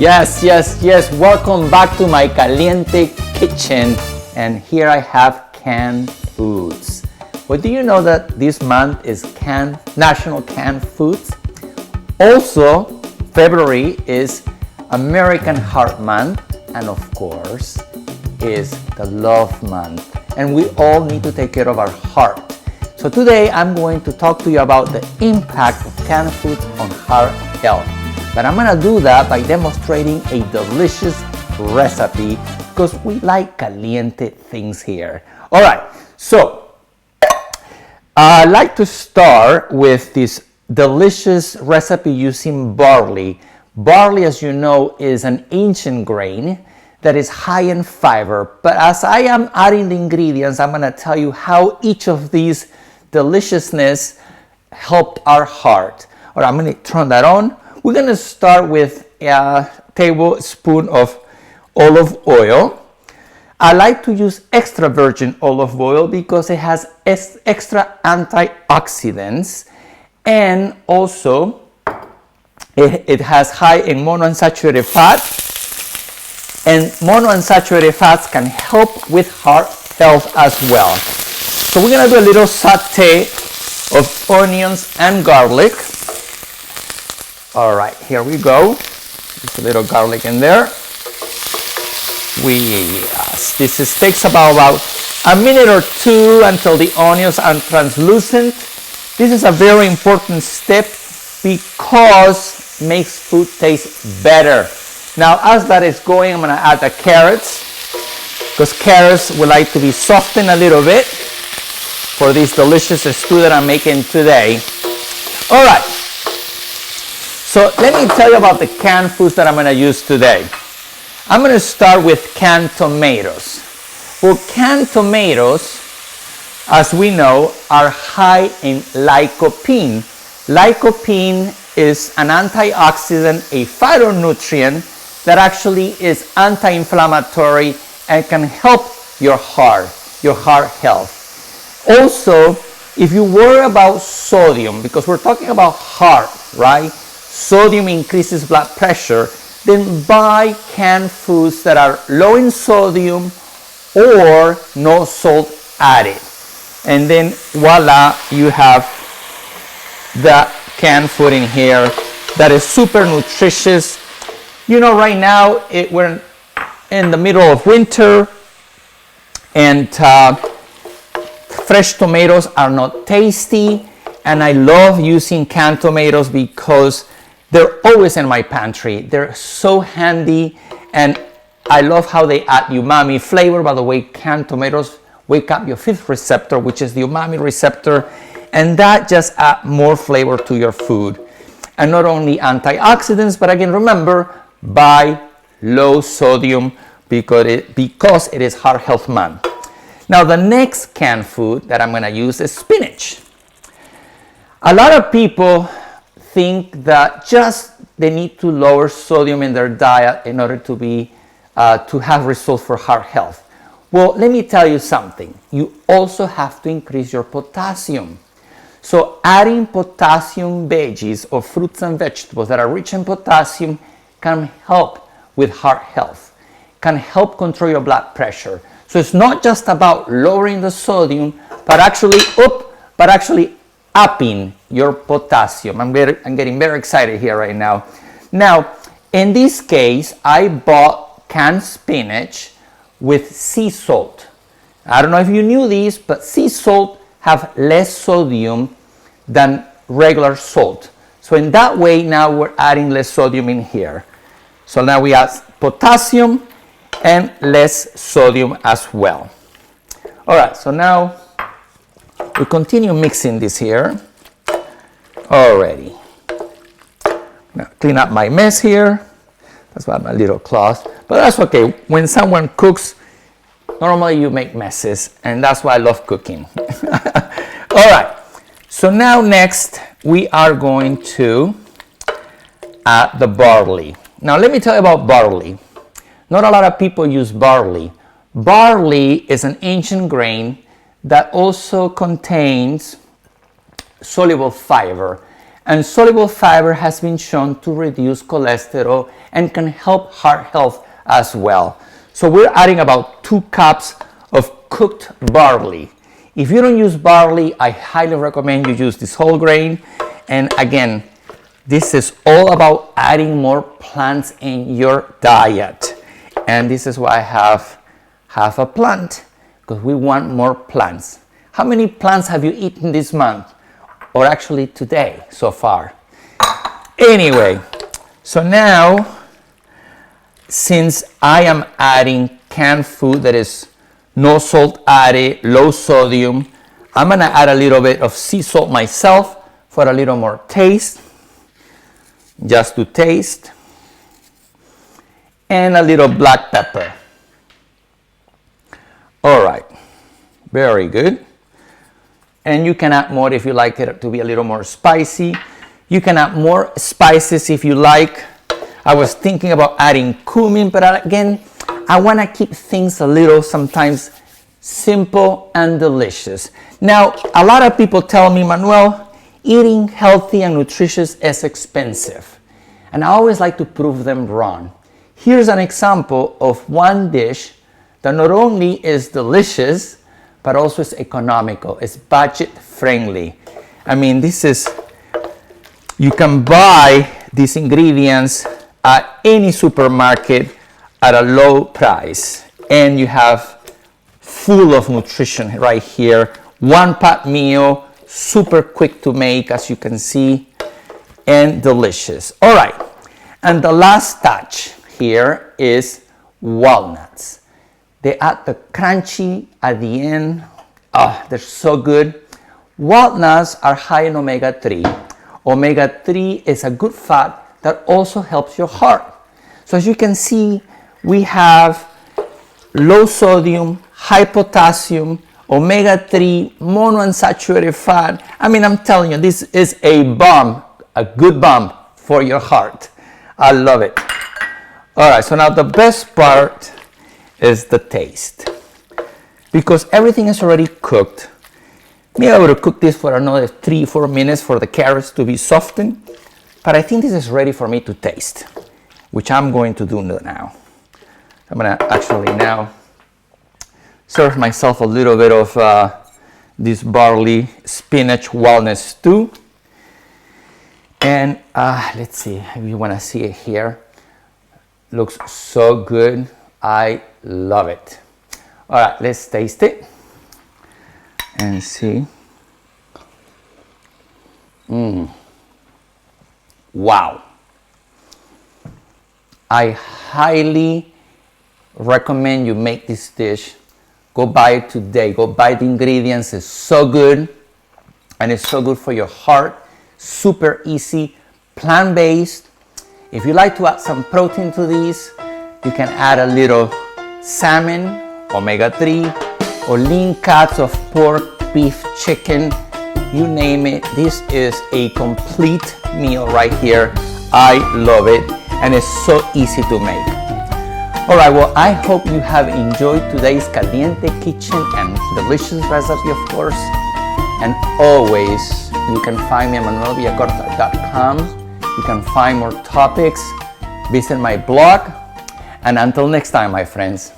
Yes, yes, yes. Welcome back to my Caliente Kitchen. And here I have canned foods. Well, do you know that this month is National Canned Foods? Also, February is American Heart Month, and of course, is the Love Month. And we all need to take care of our heart. So today I'm going to talk to you about the impact of canned food on heart health. But I'm gonna do that by demonstrating a delicious recipe because we like caliente things here. All right, so I'd like to start with this delicious recipe using barley. Barley, as you know, is an ancient grain that is high in fiber. But as I am adding the ingredients, I'm gonna tell you how each of these deliciousness helped our heart. All right, I'm gonna turn that on. We're gonna start with a tablespoon of olive oil. I like to use extra virgin olive oil because it has extra antioxidants, and also it has high in monounsaturated fat, and monounsaturated fats can help with heart health as well. So we're gonna do a little saute of onions and garlic. All right, here we go. Just a little garlic in there. This takes about a minute or two until the onions are translucent. This is a very important step because it makes food taste better. Now, as that is going, I'm gonna add the carrots because carrots would like to be softened a little bit for this delicious stew that I'm making today. All right. So let me tell you about the canned foods that I'm going to use today. I'm going to start with canned tomatoes. Well, canned tomatoes, as we know, are high in lycopene. Lycopene is an antioxidant, a phytonutrient that actually is anti-inflammatory and can help your heart health. Also, if you worry about sodium, because we're talking about heart, right? Sodium increases blood pressure, then buy canned foods that are low in sodium or no salt added. And then voila, you have the canned food in here that is super nutritious. You know, right now we're in the middle of winter, and fresh tomatoes are not tasty, and I love using canned tomatoes because they're always in my pantry. They're so handy, and I love how they add umami flavor. By the way, canned tomatoes wake up your fifth receptor, which is the umami receptor, and that just adds more flavor to your food. And not only antioxidants, but again, remember, buy low sodium because it is Heart Health Month. Now, the next canned food that I'm gonna use is spinach. A lot of people think that just they need to lower sodium in their diet in order to have results for heart health. Well, let me tell you something. You also have to increase your potassium. So adding potassium veggies or fruits and vegetables that are rich in potassium can help with heart health, can help control your blood pressure. So it's not just about lowering the sodium, but actually upping your potassium. I'm getting very excited here right now. Now, in this case, I bought canned spinach with sea salt. I don't know if you knew this, but sea salt have less sodium than regular salt. So in that way, now we're adding less sodium in here. So now we add potassium and less sodium as well. All right, so now we continue mixing this here. Already. Now clean up my mess here. That's why my little cloth. But that's okay. When someone cooks, normally you make messes, and that's why I love cooking. All right. So now next we are going to add the barley. Now let me tell you about barley. Not a lot of people use barley. Barley is an ancient grain that also contains soluble fiber. And soluble fiber has been shown to reduce cholesterol and can help heart health as well. So we're adding about 2 cups of cooked barley. If you don't use barley, I highly recommend you use this whole grain. And again, this is all about adding more plants in your diet. And this is why I have half a plant, because we want more plants. How many plants have you eaten this month? Or actually today so far? Anyway, so now, since I am adding canned food that is no salt added, low sodium, I'm gonna add a little bit of sea salt myself for a little more taste, just to taste, and a little black pepper. All right, very good. And you can add more if you like it to be a little more spicy. You can add more spices if you like. I was thinking about adding cumin, but again, I want to keep things a little sometimes simple and delicious. Now, a lot of people tell me, Manuel, eating healthy and nutritious is expensive. And I always like to prove them wrong. Here's an example of one dish that not only is delicious, but also is economical, it's budget friendly. I mean, you can buy these ingredients at any supermarket at a low price, and you have full of nutrition right here. One pot meal, super quick to make, as you can see, and delicious. All right, and the last touch here is walnuts. They add the crunchy at the end. Oh, they're so good. Walnuts are high in omega-3. Omega-3 is a good fat that also helps your heart. So as you can see, we have low sodium, high potassium, omega-3, monounsaturated fat. I mean, I'm telling you, this is a bomb, a good bomb for your heart. I love it. All right, so now the best part is the taste. Because everything is already cooked. Maybe I would cook this for another 3-4 minutes for the carrots to be softened. But I think this is ready for me to taste, which I'm going to do now. I'm gonna actually now serve myself a little bit of this Barley Spinach Walnut Stew. And let's see if you wanna see it here. Looks so good. I love it. All right, let's taste it and see. Wow. I highly recommend you make this dish. Go buy it today. Go buy the ingredients. It's so good. And it's so good for your heart. Super easy, plant-based. If you like to add some protein to these, you can add a little salmon, omega-3, or lean cuts of pork, beef, chicken, you name it. This is a complete meal right here. I love it, and it's so easy to make. All right, well, I hope you have enjoyed today's Caliente Kitchen and delicious recipe, of course. And always, you can find me at manuelvillacorta.com. You can find more topics, visit my blog, and until next time, my friends.